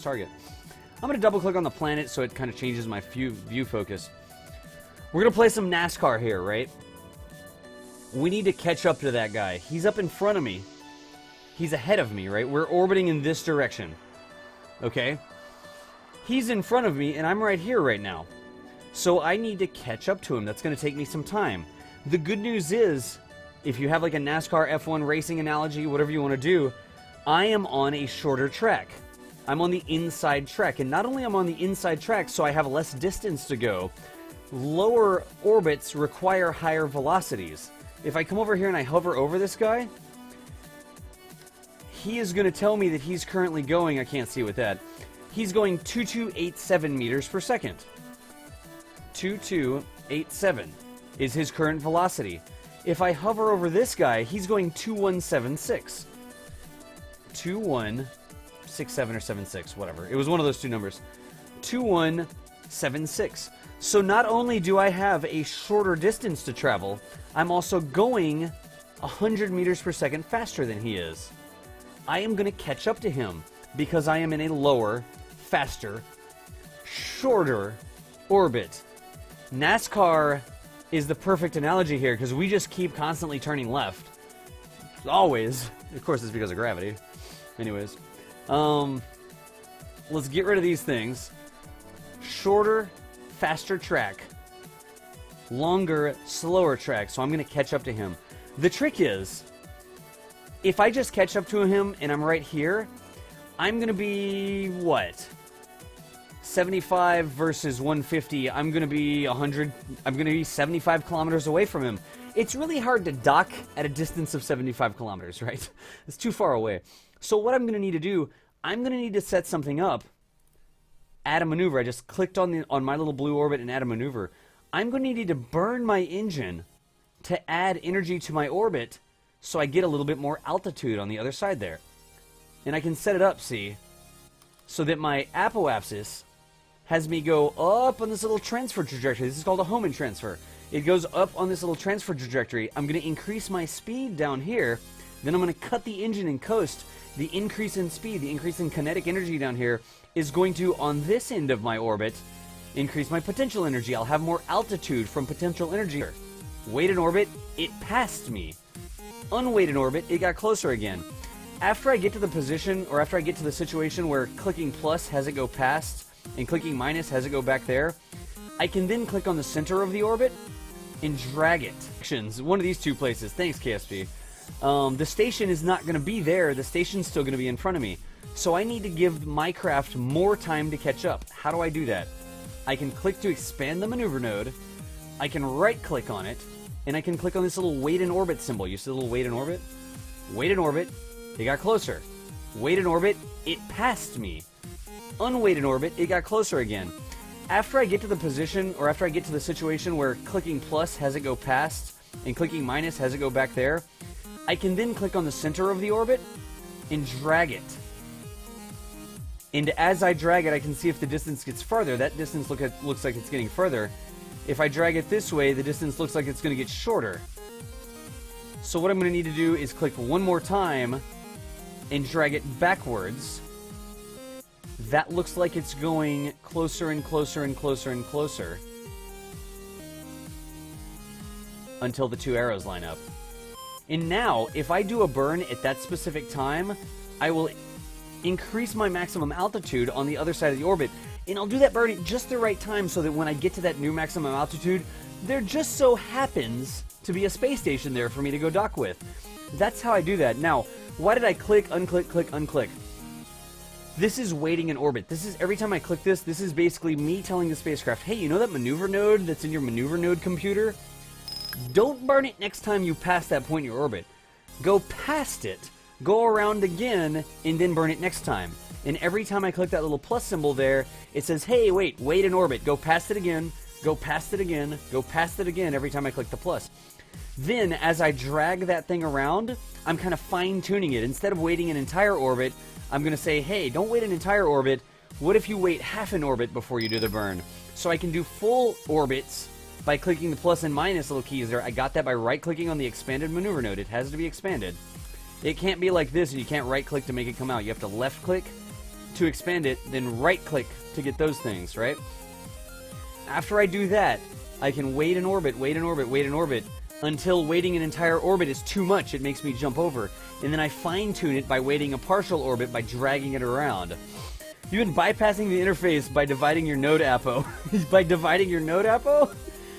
target. I'm going to double click on the planet so it kind of changes my view focus. We're going to play some NASCAR here, right? We need to catch up to that guy. He's up in front of me. He's ahead of me, right? We're orbiting in this direction. Okay? He's in front of me and I'm right here right now. So I need to catch up to him. That's going to take me some time. The good news is, if you have like a NASCAR F1 racing analogy, whatever you want to do, I am on a shorter track. I'm on the inside track, and not only am I on the inside track, so I have less distance to go, lower orbits require higher velocities. If I come over here and I hover over this guy, he is going to tell me that he's currently going, I can't see with that, he's going 2287 meters per second. 2287 is his current velocity. If I hover over this guy, he's going 2176. 2167 or 76, whatever. It was one of those two numbers. 2176. So not only do I have a shorter distance to travel, I'm also going 100 meters per second faster than he is. I am going to catch up to him because I am in a lower, faster, shorter orbit. NASCAR is the perfect analogy here because we just keep constantly turning left. Always. Of course, it's because of gravity. Anyways, let's get rid of these things. Shorter, faster track. Longer, slower track. So I'm going to catch up to him. The trick is, if I just catch up to him and I'm right here, I'm going to be, what? 75 versus 150. I'm going to be 100. I'm going to be 75 kilometers away from him. It's really hard to dock at a distance of 75 kilometers, right? It's too far away. So what I'm going to need to do, I'm going to need to set something up, add a maneuver. I just clicked on my little blue orbit and add a maneuver. I'm going to need to burn my engine to add energy to my orbit so I get a little bit more altitude on the other side there. And I can set it up, see, so that my apoapsis has me go up on this little transfer trajectory. This is called a Hohmann transfer. It goes up on this little transfer trajectory. I'm going to increase my speed down here. Then I'm going to cut the engine and coast. The increase in speed, the increase in kinetic energy down here is going to, on this end of my orbit, increase my potential energy. I'll have more altitude from potential energy. Weighted orbit, it passed me. Unweighted orbit, it got closer again. After I get to the position, or after I get to the situation where clicking plus has it go past, and clicking minus has it go back there, I can then click on the center of the orbit and drag it. One of these two places. Thanks, KSP. The station is not going to be there. The station's still going to be in front of me. So I need to give my craft more time to catch up. How do I do that? I can click to expand the maneuver node. I can right-click on it, and I can click on this little wait in orbit symbol. You see the little wait in orbit? Wait in orbit. It got closer. Wait in orbit. It passed me. Unweighted orbit. It got closer again. After I get to the position, or after I get to the situation where clicking plus has it go past, and clicking minus has it go back there, I can then click on the center of the orbit and drag it. And as I drag it, I can see if the distance gets farther. That distance looks like it's getting further. If I drag it this way, the distance looks like it's going to get shorter. So what I'm going to need to do is click one more time and drag it backwards. That looks like it's going closer and closer and closer and closer until the two arrows line up. And now, if I do a burn at that specific time, I will increase my maximum altitude on the other side of the orbit. And I'll do that burn at just the right time so that when I get to that new maximum altitude, there just so happens to be a space station there for me to go dock with. That's how I do that. Now, why did I click, unclick, click, unclick? This is waiting in orbit. This is, every time I click this is basically me telling the spacecraft, hey, you know that maneuver node that's in your maneuver node computer? Don't burn it next time you pass that point in your orbit. Go past it, go around again, and then burn it next time. And every time I click that little plus symbol there, it says, hey, wait in orbit. Go past it again, go past it again, go past it again every time I click the plus. Then, as I drag that thing around, I'm kind of fine-tuning it. Instead of waiting an entire orbit, I'm going to say, hey, don't wait an entire orbit. What if you wait half an orbit before you do the burn? So I can do full orbits by clicking the plus and minus little keys there. I got that by right-clicking on the expanded maneuver node. It has to be expanded. It can't be like this, and you can't right-click to make it come out. You have to left-click to expand it, then right-click to get those things, right? After I do that, I can wait in orbit, wait in orbit, wait in orbit, until waiting an entire orbit is too much. It makes me jump over. And then I fine-tune it by waiting a partial orbit by dragging it around. You've been bypassing the interface by dividing your node apo. By dividing your node apo?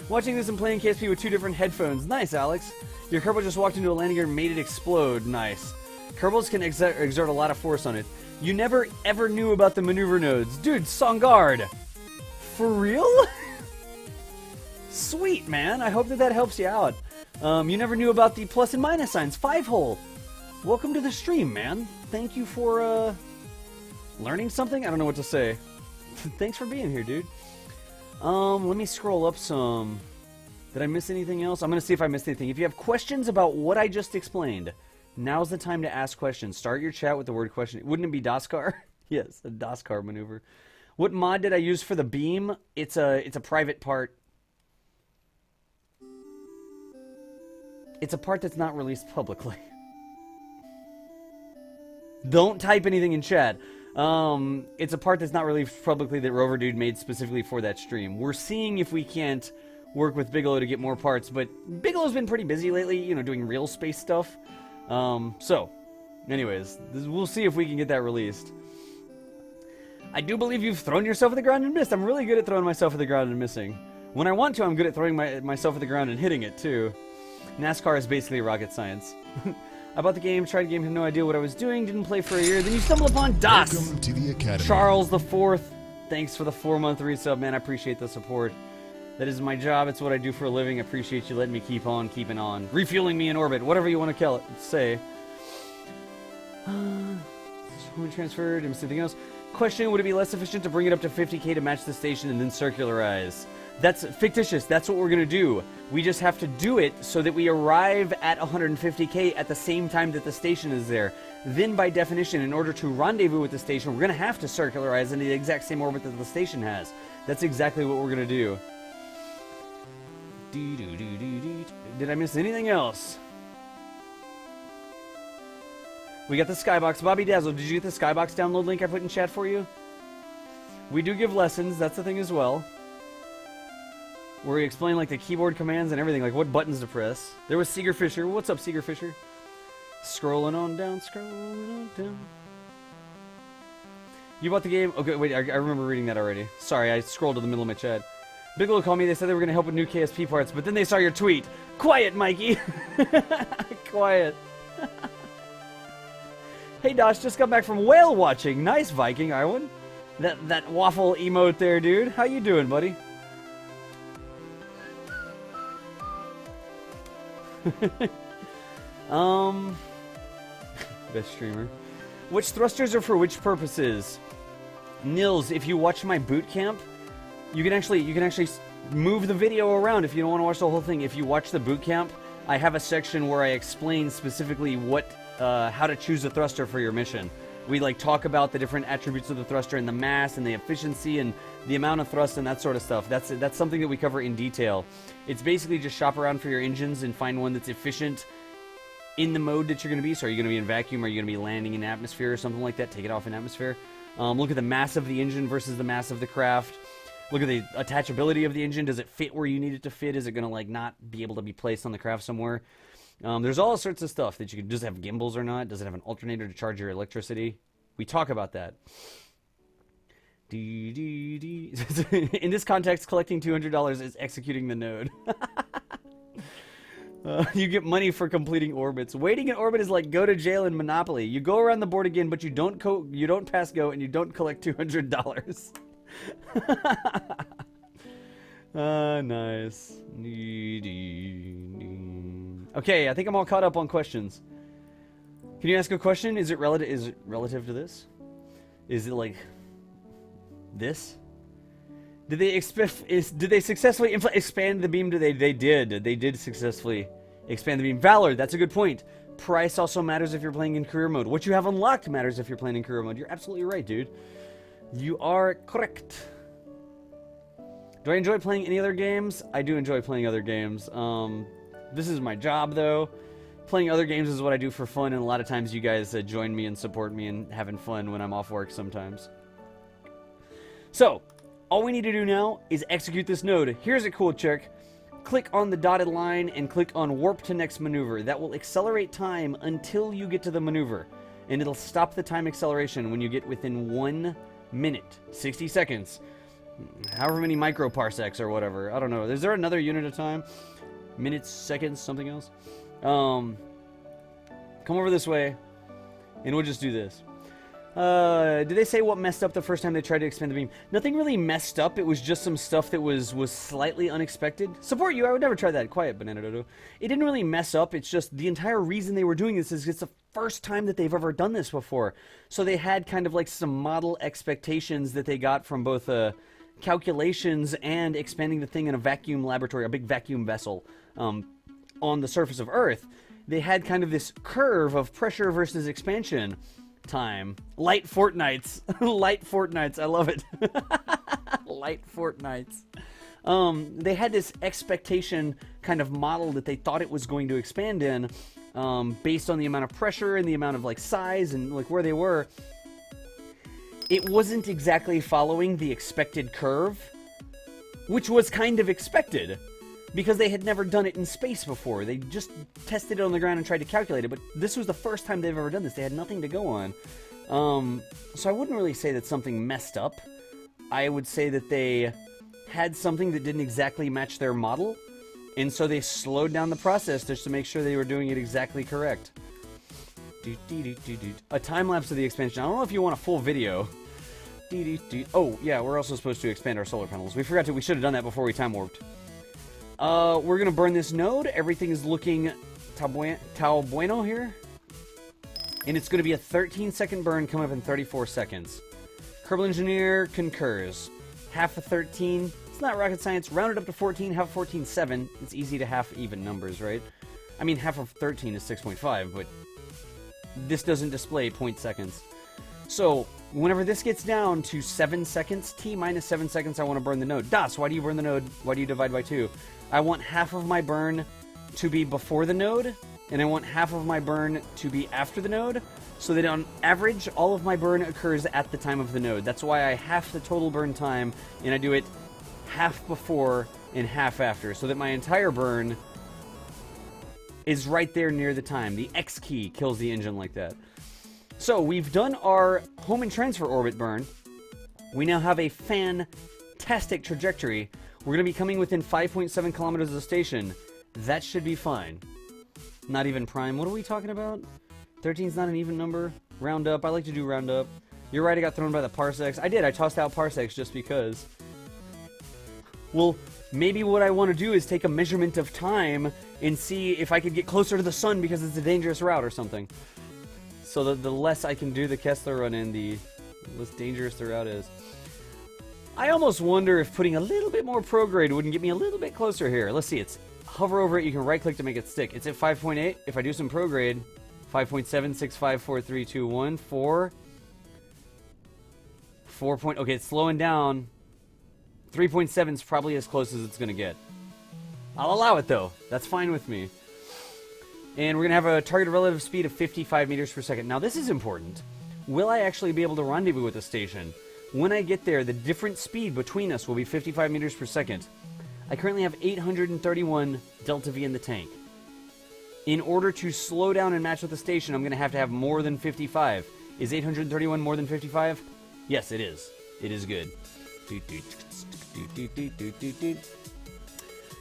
Watching this and playing KSP with 2 different headphones. Nice, Alex. Your Kerbal just walked into a landing gear and made it explode. Nice. Kerbals can exert a lot of force on it. You never ever knew about the maneuver nodes. Dude, Songard! For real? Sweet, man. I hope that helps you out. You never knew about the plus and minus signs. 5-hole. Welcome to the stream, man. Thank you for, learning something? I don't know what to say. Thanks for being here, dude. Let me scroll up some. Did I miss anything else? I'm going to see if I missed anything. If you have questions about what I just explained, now's the time to ask questions. Start your chat with the word question. Wouldn't it be Daskar? Yes, a Daskar maneuver. What mod did I use for the beam? It's a private part. It's a part that's not released publicly. Don't type anything in chat. It's a part that's not released publicly that Rover Dude made specifically for that stream. We're seeing if we can't work with Bigelow to get more parts, but Bigelow's been pretty busy lately, you know, doing real space stuff. So, anyways, we'll see if we can get that released. I do believe you've thrown yourself at the ground and missed. I'm really good at throwing myself at the ground and missing. When I want to, I'm good at throwing myself at the ground and hitting it, too. NASCAR is basically rocket science. I bought the game, tried the game, had no idea what I was doing, didn't play for a year, then you stumble upon DOS! Welcome to the Academy. Charles the Fourth, thanks for the 4-month resub, man. I appreciate the support. That is my job. It's what I do for a living. I appreciate you letting me keep on keeping on. Refueling me in orbit. Whatever you want to say. When transferred, and something else. Question, would it be less efficient to bring it up to 50k to match the station and then circularize? That's fictitious. That's what we're going to do. We just have to do it so that we arrive at 150k at the same time that the station is there. Then, by definition, in order to rendezvous with the station, we're going to have to circularize in the exact same orbit that the station has. That's exactly what we're going to do. Did I miss anything else? We got the Skybox. Bobby Dazzle, did you get the Skybox download link I put in chat for you? We do give lessons. That's the thing as well. Where we explain like the keyboard commands and everything, like what buttons to press. There was Seeger Fisher. What's up, Seeger Fisher? Scrolling on down, scrolling on down. You bought the game? Okay, wait, I remember reading that already. Sorry, I scrolled to the middle of my chat. Bigelow called me, they said they were going to help with new KSP parts, but then they saw your tweet. Quiet, Mikey! Quiet. Hey, Dosh, just got back from whale watching. Nice, Viking, Arwen. That waffle emote there, dude. How you doing, buddy? Best streamer. Which thrusters are for which purposes? Nils, if you watch my boot camp, you can actually move the video around if you don't want to watch the whole thing. If you watch the boot camp, I have a section where I explain specifically how to choose a thruster for your mission. We like talk about the different attributes of the thruster and the mass and the efficiency and the amount of thrust and that sort of stuff. That's something that we cover in detail. It's basically just shop around for your engines and find one that's efficient in the mode that you're going to be. So are you going to be in vacuum? Are you going to be landing in atmosphere or something like that? Take it off in atmosphere. Look at the mass of the engine versus the mass of the craft. Look at the attachability of the engine. Does it fit where you need it to fit? Is it going to like not be able to be placed on the craft somewhere? There's all sorts of stuff that you can. Does it have gimbals or not? Does it have an alternator to charge your electricity? We talk about that. In this context, collecting $200 is executing the node. You get money for completing orbits. Waiting in orbit is like go to jail in Monopoly. You go around the board again, but you don't pass go, and you don't collect $200. Nice. Okay, I think I'm all caught up on questions. Can you ask a question? Is it relative to this? Is it like this? Did they successfully expand the beam? They did. They did successfully expand the beam. Valor, that's a good point. Price also matters if you're playing in career mode. What you have unlocked matters if you're playing in career mode. You're absolutely right, dude. You are correct. Do I enjoy playing any other games? I do enjoy playing other games. This is my job, though. Playing other games is what I do for fun, and a lot of times you guys join me and support me and having fun when I'm off work sometimes. So, all we need to do now is execute this node. Here's a cool trick. Click on the dotted line and click on warp to next maneuver. That will accelerate time until you get to the maneuver. And it'll stop the time acceleration when you get within 1 minute, 60 seconds, however many microparsecs or whatever. I don't know. Is there another unit of time? Minutes, seconds, something else? Come over this way, and we'll just do this. Did they say what messed up the first time they tried to expand the beam? Nothing really messed up. It was just some stuff that was slightly unexpected. Support you. I would never try that. Quiet, Banana Dodo. It didn't really mess up. It's just the entire reason they were doing this is it's the first time that they've ever done this before. So they had kind of like some model expectations that they got from both calculations and expanding the thing in a vacuum laboratory, a big vacuum vessel on the surface of Earth. They had kind of this curve of pressure versus expansion time. Light fortnights. Light fortnights. I love it. Light fortnights. They had this expectation kind of model that they thought it was going to expand in based on the amount of pressure and the amount of like size and like where they were. It wasn't exactly following the expected curve, which was kind of expected because they had never done it in space before. They just tested it on the ground and tried to calculate it, but this was the first time they've ever done this. They had nothing to go on. So I wouldn't really say that something messed up. I would say that they had something that didn't exactly match their model, and so they slowed down the process just to make sure they were doing it exactly correct. A time-lapse of the expansion. I don't know if you want a full video. Oh, yeah, we're also supposed to expand our solar panels. We forgot to. We should have done that before we time-warped. We're going to burn this node. Everything is looking Tao Bueno here. And it's going to be a 13-second burn coming up in 34 seconds. Kerbal Engineer concurs. Half of 13. It's not rocket science. Round it up to 14. Half of 14, 7. It's easy to half even numbers, right? I mean, half of 13 is 6.5, but this doesn't display point seconds. So, whenever this gets down to 7 seconds, T minus 7 seconds, I want to burn the node. Das, why do you burn the node? Why do you divide by 2? I want half of my burn to be before the node, and I want half of my burn to be after the node, so that on average, all of my burn occurs at the time of the node. That's why I half the total burn time, and I do it half before and half after, so that my entire burn is right there near the time. The X key kills the engine like that. So, we've done our home and transfer orbit burn. We now have a fantastic trajectory. We're going to be coming within 5.7 kilometers of the station. That should be fine. Not even prime. What are we talking about? 13 is not an even number. Round up. I like to do round up. You're right, I got thrown by the parsecs. I did. I tossed out parsecs just because. Well, maybe what I want to do is take a measurement of time and see if I could get closer to the sun because it's a dangerous route or something. So the less I can do the Kessler run in, the less dangerous the route is. I almost wonder if putting a little bit more prograde wouldn't get me a little bit closer here. Let's see, it's hover over it, you can right click to make it stick. It's at 5.8. If I do some prograde, 5.7, 6, 5, 4, 3, 2, 1, 4. 4 point, okay, it's slowing down. 3.7 is probably as close as it's going to get. I'll allow it though. That's fine with me. And we're going to have a target relative speed of 55 meters per second. Now this is important. Will I actually be able to rendezvous with the station? When I get there, the different speed between us will be 55 meters per second. I currently have 831 delta V in the tank. In order to slow down and match with the station, I'm going to have more than 55. Is 831 more than 55? Yes, it is. It is good.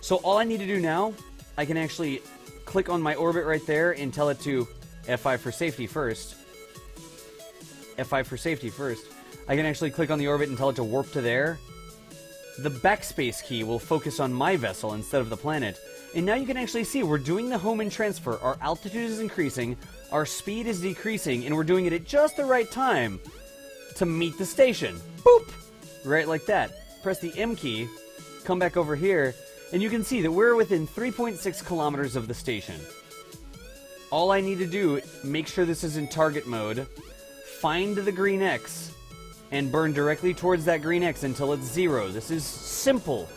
So all I need to do now, I can actually click on my orbit right there and tell it to F5 for safety first. F5 for safety first. I can actually click on the orbit and tell it to warp to there. The backspace key will focus on my vessel instead of the planet. And now you can actually see we're doing the home and transfer. Our altitude is increasing, our speed is decreasing, and we're doing it at just the right time to meet the station. Boop! Right like that. Press the M key, come back over here, and you can see that we're within 3.6 kilometers of the station. All I need to do, make sure this is in target mode, find the green X, and burn directly towards that green X until it's 0. This is simple.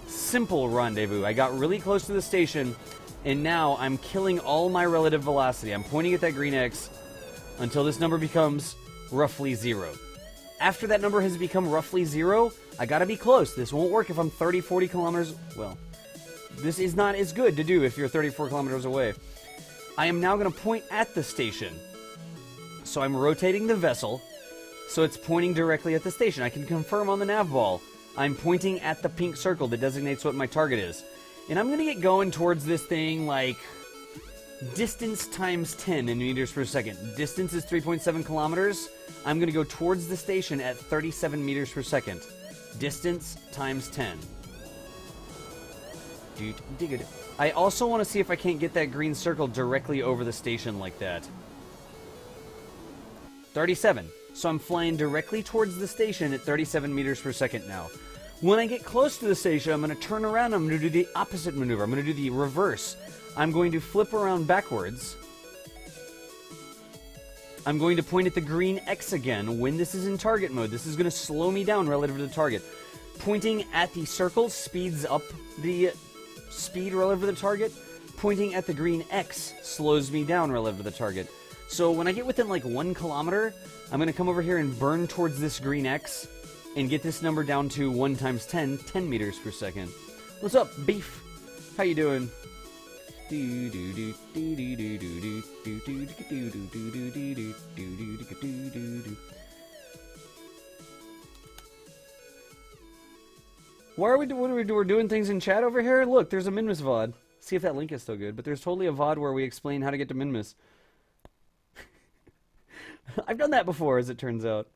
Simple rendezvous. I got really close to the station, And now I'm killing all my relative velocity. I'm pointing at that green X until this number becomes roughly 0. After that number has become roughly 0, I gotta be close. This won't work if I'm 30, 40 kilometers... Well, this is not as good to do if you're 34 kilometers away. I am now gonna point at the station. So I'm rotating the vessel, so it's pointing directly at the station. I can confirm on the nav ball. I'm pointing at the pink circle that designates what my target is. And I'm gonna get going towards this thing like... distance times 10 in meters per second. Distance is 3.7 kilometers. I'm going to go towards the station at 37 meters per second. Distance times 10. I also want to see if I can't get that green circle directly over the station like that. 37. So I'm flying directly towards the station at 37 meters per second now. When I get close to the station, I'm going to turn around. I'm going to do the opposite maneuver. I'm going to do the reverse. I'm going to flip around backwards. I'm going to point at the green X again when this is in target mode. This is going to slow me down relative to the target. Pointing at the circle speeds up the speed relative to the target. Pointing at the green X slows me down relative to the target. So when I get within like 1 kilometer, I'm going to come over here and burn towards this green X and get this number down to 1 times 10, 10 meters per second. What's up, Beef? How you doing? Why are we we're doing things in chat over here? Look, there's a Minmus VOD. See if that link is still good. But there's totally a VOD where we explain how to get to Minmus. I've done that before, as it turns out.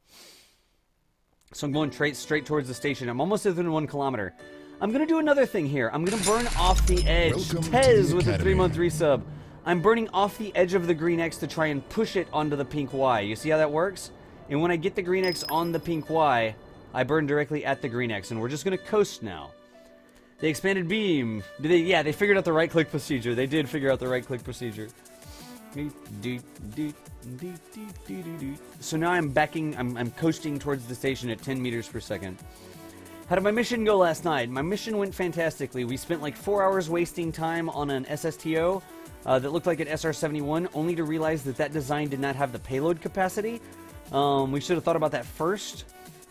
So I'm going straight towards the station. I'm almost within 1 kilometer. I'm going to do another thing here. I'm going to burn off the edge. Tez with a 3-month resub. I'm burning off the edge of the green X to try and push it onto the pink Y. You see how that works? And when I get the green X on the pink Y, I burn directly at the green X. And we're just going to coast now. They expanded beam. Yeah, they figured out the right-click procedure. They did figure out the right-click procedure. So now I'm coasting towards the station at 10 meters per second. How did my mission go last night? My mission went fantastically. We spent like 4 hours wasting time on an SSTO that looked like an SR-71, only to realize that that design did not have the payload capacity. We should have thought about that first,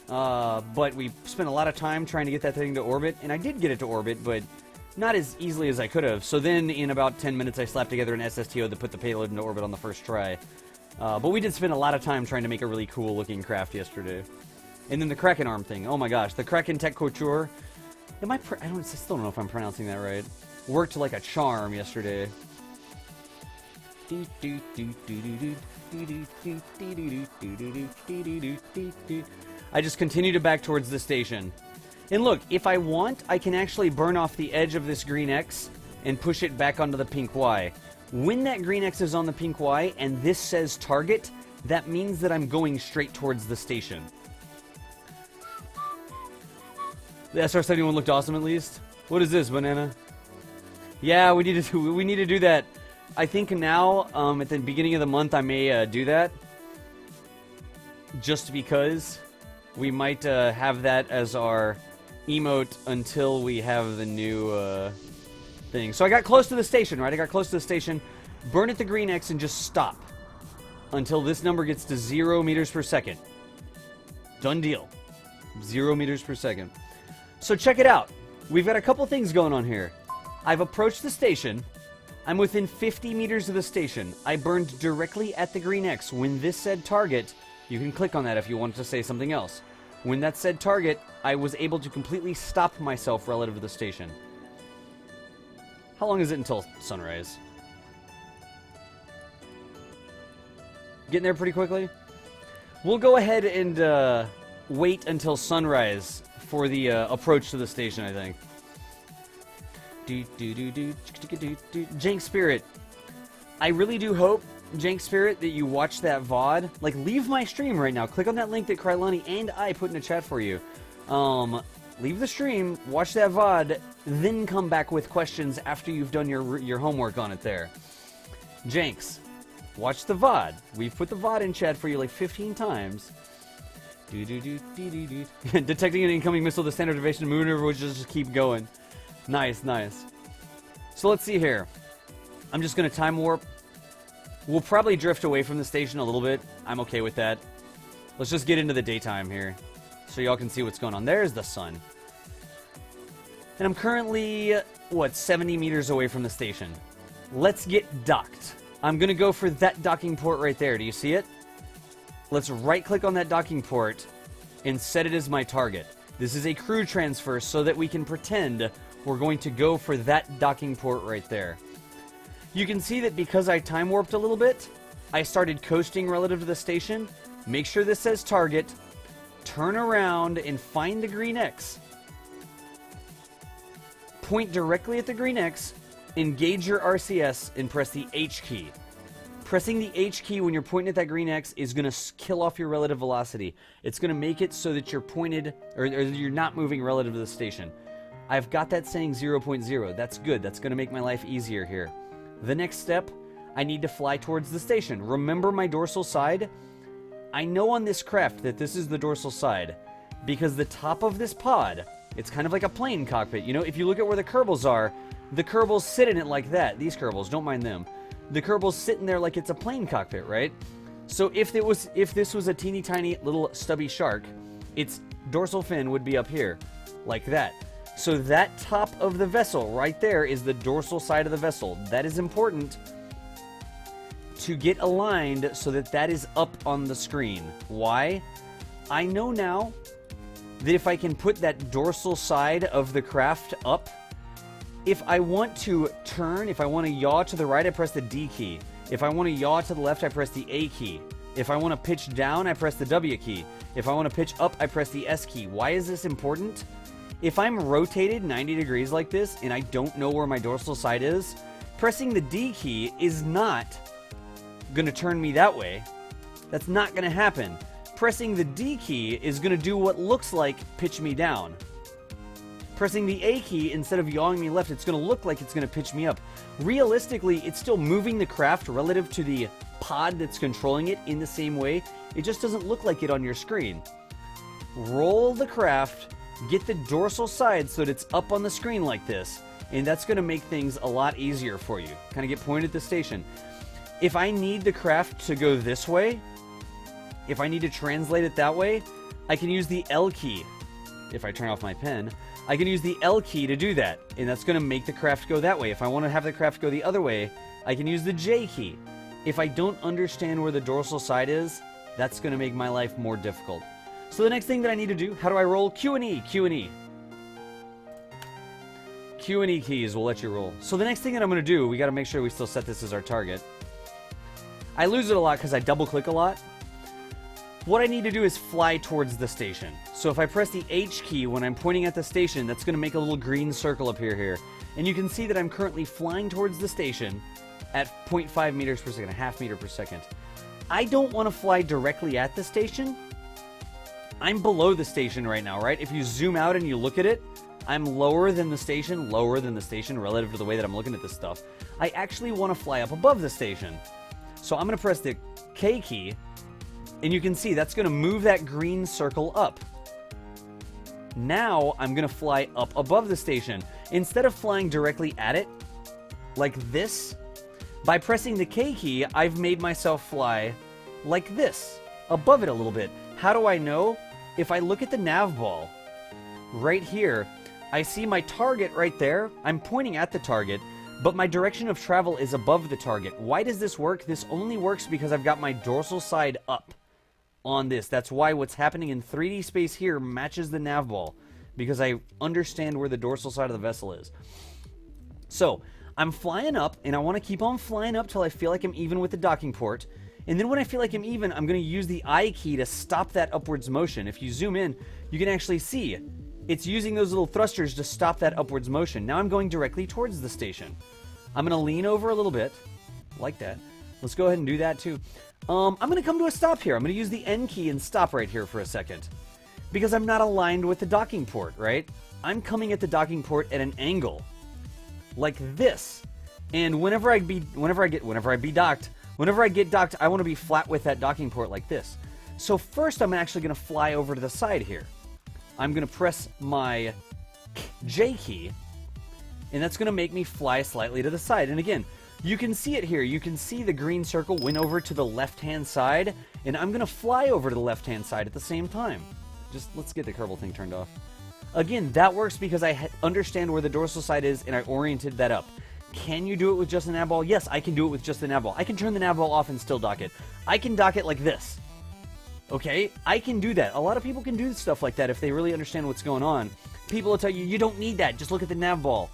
but we spent a lot of time trying to get that thing to orbit, and I did get it to orbit, but not as easily as I could have. So then, in about 10 minutes, I slapped together an SSTO that put the payload into orbit on the first try. But we did spend a lot of time trying to make a really cool-looking craft yesterday. And then the Kraken arm thing. Oh my gosh, the Kraken Tech Couture. I still don't know if I'm pronouncing that right. Worked like a charm yesterday. I just continue to back towards the station. And look, if I want, I can actually burn off the edge of this green X and push it back onto the pink Y. When that green X is on the pink Y and this says target, that means that I'm going straight towards the station. The SR-71 looked awesome at least. What is this, Banana? Yeah, we need to do that. I think now, at the beginning of the month, I may do that. Just because we might have that as our emote until we have the new thing. So I got close to the station, right? I got close to the station. Burn at the green X and just stop until this number gets to 0 meters per second. Done deal. 0 meters per second. So check it out. We've got a couple things going on here. I've approached the station. I'm within 50 meters of the station. I burned directly at the green X. When this said target, you can click on that if you want to say something else. When that said target, I was able to completely stop myself relative to the station. How long is it until sunrise? Getting there pretty quickly? We'll go ahead and wait until sunrise for the approach to the station, I think. Jank Spirit. I really do hope, Jank Spirit, that you watch that VOD. Like, leave my stream right now. Click on that link that Krylani and I put in the chat for you. Leave the stream, watch that VOD, then come back with questions after you've done your homework on it there. Janks, watch the VOD. We've put the VOD in chat for you like 15 times. Detecting an incoming missile, the standard deviation maneuver will just keep going. Nice, nice. So let's see here. I'm just going to time warp. We'll probably drift away from the station a little bit. I'm okay with that. Let's just get into the daytime here so y'all can see what's going on. There's the sun. And I'm currently, 70 meters away from the station. Let's get docked. I'm going to go for that docking port right there. Do you see it? Let's right-click on that docking port and set it as my target. This is a crew transfer so that we can pretend we're going to go for that docking port right there. You can see that because I time warped a little bit, I started coasting relative to the station. Make sure this says target. Turn around and find the green X. Point directly at the green X, engage your RCS, and press the H key. Pressing the H key when you're pointing at that green X is going to kill off your relative velocity. It's going to make it so that you're pointed, or you're not moving relative to the station. I've got that saying 0.0. That's good. That's going to make my life easier here. The next step, I need to fly towards the station. Remember my dorsal side? I know on this craft that this is the dorsal side because the top of this pod, it's kind of like a plane cockpit. You know, if you look at where the Kerbals are, the Kerbals sit in it like that. These Kerbals, don't mind them. The Kerbal's sitting there like it's a plane cockpit, right? So if this was a teeny tiny little stubby shark, its dorsal fin would be up here, like that. So that top of the vessel right there is the dorsal side of the vessel. That is important to get aligned so that that is up on the screen. Why? I know now that if I can put that dorsal side of the craft up, if I want to turn, if I want to yaw to the right, I press the D key. If I want to yaw to the left, I press the A key. If I want to pitch down, I press the W key. If I want to pitch up, I press the S key. Why is this important? If I'm rotated 90 degrees like this and I don't know where my dorsal side is, pressing the D key is not going to turn me that way. That's not going to happen. Pressing the D key is going to do what looks like pitch me down. Pressing the A key, instead of yawing me left, it's going to look like it's going to pitch me up. Realistically, it's still moving the craft relative to the pod that's controlling it in the same way. It just doesn't look like it on your screen. Roll the craft, get the dorsal side so that it's up on the screen like this, and that's going to make things a lot easier for you. Kind of get pointed at the station. If I need the craft to go this way, if I need to translate it that way, I can use the L key. If I turn off my pen, I can use the L key to do that, and that's going to make the craft go that way. If I want to have the craft go the other way, I can use the J key. If I don't understand where the dorsal side is, that's going to make my life more difficult. So the next thing that I need to do, how do I roll? Q and E, Q and E. Q and E keys will let you roll. So the next thing that I'm going to do, we got to make sure we still set this as our target. I lose it a lot because I double click a lot. What I need to do is fly towards the station. So if I press the H key when I'm pointing at the station, that's going to make a little green circle appear here. And you can see that I'm currently flying towards the station at 0.5 meters per second, a half meter per second. I don't want to fly directly at the station. I'm below the station right now, right? If you zoom out and you look at it, I'm lower than the station relative to the way that I'm looking at this stuff. I actually want to fly up above the station. So I'm going to press the K key. And you can see that's going to move that green circle up. Now I'm going to fly up above the station. Instead of flying directly at it, like this, by pressing the K key, I've made myself fly like this, above it a little bit. How do I know? If I look at the nav ball, right here, I see my target right there. I'm pointing at the target, but my direction of travel is above the target. Why does this work? This only works because I've got my dorsal side up on this. That's why what's happening in 3D space here matches the nav ball, because I understand where the dorsal side of the vessel is. So I'm flying up, and I want to keep on flying up till I feel like I'm even with the docking port. And then when I feel like I'm even, I'm going to use the I key to stop that upwards motion. If you zoom in, you can actually see it's using those little thrusters to stop that upwards motion. Now I'm going directly towards the station. I'm going to lean over a little bit, like that. Let's go ahead and do that too. I'm going to come to a stop here. I'm going to use the N key and stop right here for a second, because I'm not aligned with the docking port, right? I'm coming at the docking port at an angle, like this. And whenever I get docked, I want to be flat with that docking port like this. So first, I'm actually going to fly over to the side here. I'm going to press my J key, and that's going to make me fly slightly to the side. And again, You can see it here. You can see the green circle went over to the left-hand side, and I'm going to fly over to the left-hand side at the same time. Just let's get the Kerbal thing turned off. Again, that works because I understand where the dorsal side is, and I oriented that up. Can you do it with just the nav ball? Yes, I can do it with just the nav ball. I can turn the nav ball off and still dock it. I can dock it like this. Okay? I can do that. A lot of people can do stuff like that if they really understand what's going on. People will tell you, you don't need that. Just look at the nav ball.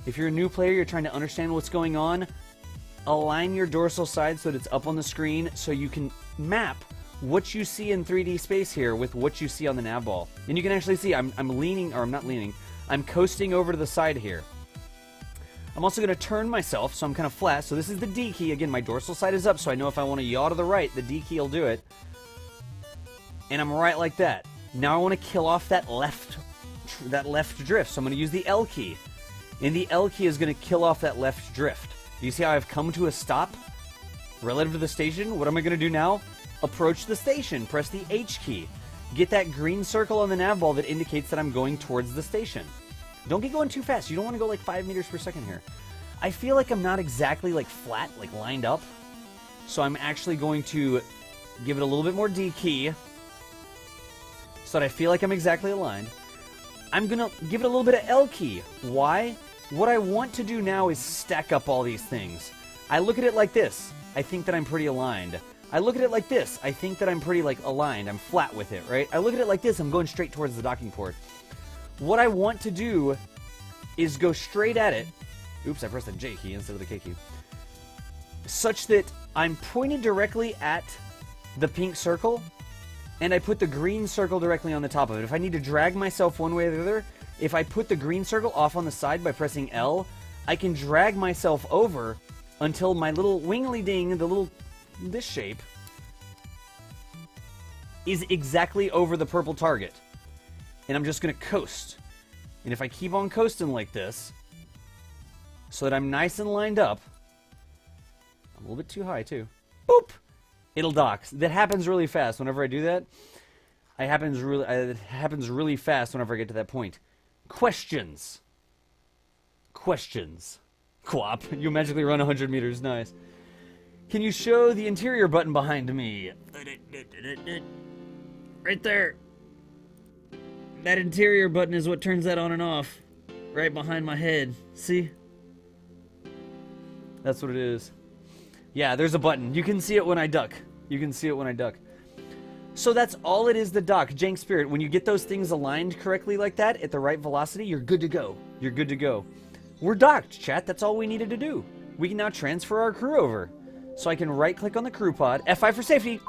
If you're a new player, you're trying to understand what's going on, align your dorsal side so that it's up on the screen so you can map what you see in 3D space here with what you see on the nav ball. And you can actually see I'm leaning, or I'm not leaning, I'm coasting over to the side here. I'm also going to turn myself so I'm kind of flat. So this is the D key. Again, my dorsal side is up, so I know if I want to yaw to the right, the D key will do it. And I'm right like that. Now I want to kill off that left drift, so I'm going to use the L key. And the L key is going to kill off that left drift. Do you see how I've come to a stop relative to the station? What am I going to do now? Approach the station. Press the H key. Get that green circle on the nav ball that indicates that I'm going towards the station. Don't get going too fast. You don't want to go like 5 meters per second here. I feel like I'm not exactly like flat, like lined up. So I'm actually going to give it a little bit more D key so that I feel like I'm exactly aligned. I'm going to give it a little bit of L key. Why? What I want to do now is stack up all these things. I look at it like this. I think that I'm pretty aligned. I look at it like this. I think that I'm pretty like aligned. I'm flat with it, right? I look at it like this. I'm going straight towards the docking port. What I want to do is go straight at it. Oops, I pressed the J key instead of the K key. Such that I'm pointed directly at the pink circle, and I put the green circle directly on the top of it. If I need to drag myself one way or the other, if I put the green circle off on the side by pressing L, I can drag myself over until my little wingly-ding, this shape, is exactly over the purple target. And I'm just going to coast. And if I keep on coasting like this, so that I'm nice and lined up, I'm a little bit too high too, boop, it'll dock. That happens really fast whenever I do that. It happens really fast whenever I get to that point. Questions. Quap. You magically run 100 meters. Nice. Can you show the interior button behind me? Right there. That interior button is what turns that on and off. Right behind my head. See? That's what it is. Yeah, there's a button. You can see it when I duck. So that's all it is to dock. Jank Spirit, when you get those things aligned correctly like that, at the right velocity, you're good to go. We're docked, chat. That's all we needed to do. We can now transfer our crew over. So I can right-click on the crew pod. F5 for safety.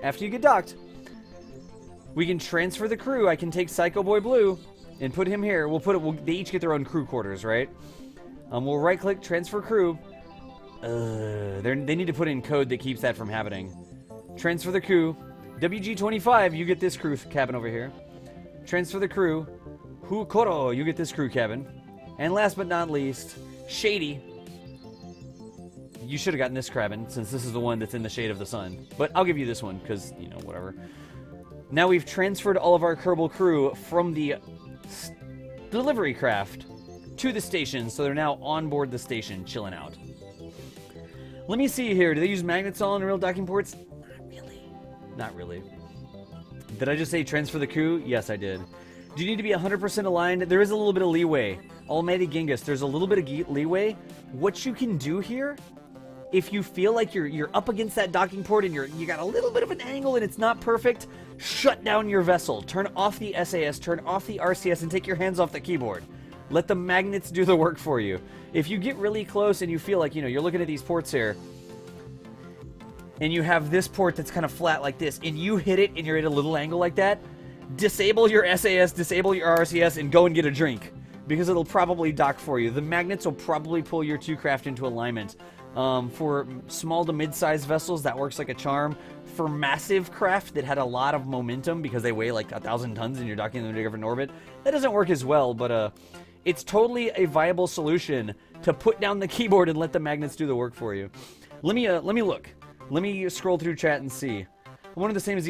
After you get docked. We can transfer the crew. I can take Psycho Boy Blue and put him here. They each get their own crew quarters, right? We'll right-click, transfer crew. They need to put in code that keeps that from happening. Transfer the crew. WG25, you get this crew cabin over here. Transfer the crew. Hukoro, you get this crew cabin. And last but not least, Shady. You should have gotten this cabin, since this is the one that's in the shade of the sun. But I'll give you this one, because, you know, whatever. Now we've transferred all of our Kerbal crew from the delivery craft to the station, so they're now on board the station, chilling out. Let me see here. Do they use magnets all in real docking ports? Not really. Did I just say transfer the crew? Yes, I did. Do you need to be 100% aligned? There is a little bit of leeway. Almighty Genghis, there's a little bit of leeway. What you can do here, if you feel like you're up against that docking port and you got a little bit of an angle and it's not perfect, shut down your vessel. Turn off the SAS, turn off the RCS, and take your hands off the keyboard. Let the magnets do the work for you. If you get really close and you feel like, you're looking at these ports here, and you have this port that's kind of flat like this, and you hit it and you're at a little angle like that, disable your SAS, disable your RCS, and go and get a drink. Because it'll probably dock for you. The magnets will probably pull your two craft into alignment. For small to mid-sized vessels, that works like a charm. For massive craft that had a lot of momentum because they weigh like 1,000 tons and you're docking them in a different orbit, that doesn't work as well, but it's totally a viable solution to put down the keyboard and let the magnets do the work for you. Let me look. Let me scroll through chat and see. One of the same as these